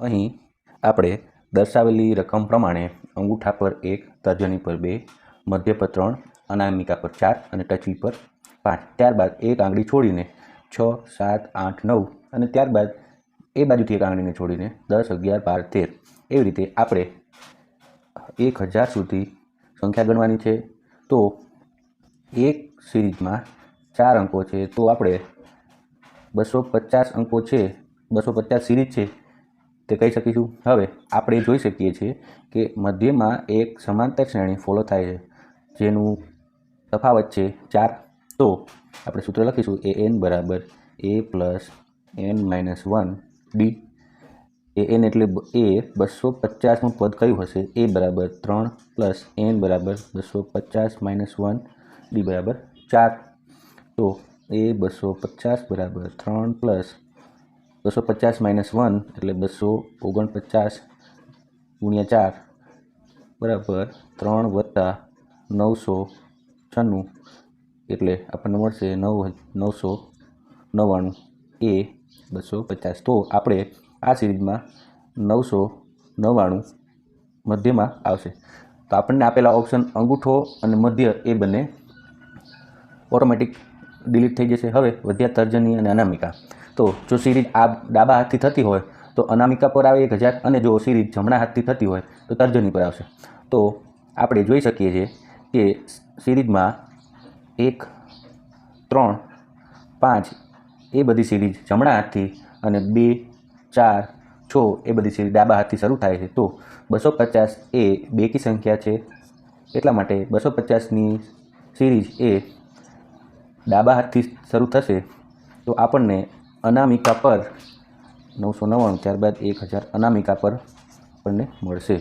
અહીં આપણે દર્શાવેલી રકમ પ્રમાણે અંગૂઠા પર 1, તર્જની પર 2, મધ્ય પર 3, અનામિકા પર 4 અને ટચલી પર 5, ત્યારબાદ એક આંગળી છોડીને 6, 7, 8, 9 અને ત્યારબાદ એ બાજુથી એક આંગળીને છોડીને 10, 11, 12, 13 એવી રીતે આપણે 1000 સુધી સંખ્યા ગણવાની છે. તો એક સિરીઝમાં 4 અંકો છે, તો આપણે 250 અંકો છે, 250 સિરીઝ છે તે કહી શકીશું. હવે આપણે જોઈ શકીએ છીએ કે મધ્યમાં એક સમાંતર શ્રેણી ફોલો થાય છે જેનું તફાવત છે 4. તો આપણે સૂત્ર લખીશું an બરાબર a plus n-1 d. an એટલે એ 250નું પદ કયું હશે? a બરાબર 3 પ્લસ n બરાબર 250 - 1 d બરાબર 4. તો a 250 બરાબર 3 પ્લસ 250 - 1 એટલે 249 ગુણ્યા 4 બરાબર 3 વત્તા 996 એટલે આપણને મળશે 999 એ 250. તો આપણે આ સિરીઝમાં 999 મધ્યમાં આવશે. તો આપણને આપેલા ઓપ્શન અંગૂઠો અને મધ્ય એ બંને ઓટોમેટિક ડિલીટ થઈ જશે. હવે વધ્યા તર્જની અને અનામિકા. તો જો સિરીઝ આ ડાબા હાથથી થતી હોય તો અનામિકા પર આવે 1000 અને જો સિરીઝ જમણા હાથથી થતી હોય તો તર્જની પર આવશે. તો આપણે જોઈ શકીએ છીએ કે સિરીઝમાં 1, 3, 5 એ બધી સિરીઝ જમણા હાથથી અને 2, 4, 6 એ બધી સિરીઝ ડાબા હાથથી શરૂ થાય છે. તો 250 એ બેકી સંખ્યા છે, એટલા માટે 250ની સિરીઝ એ ડાબા હાથથી શરૂ થશે. તો આપણને અનામિકા પર 999 ત્યારબાદ 1000 અનામિકા પર આપણને મળશે.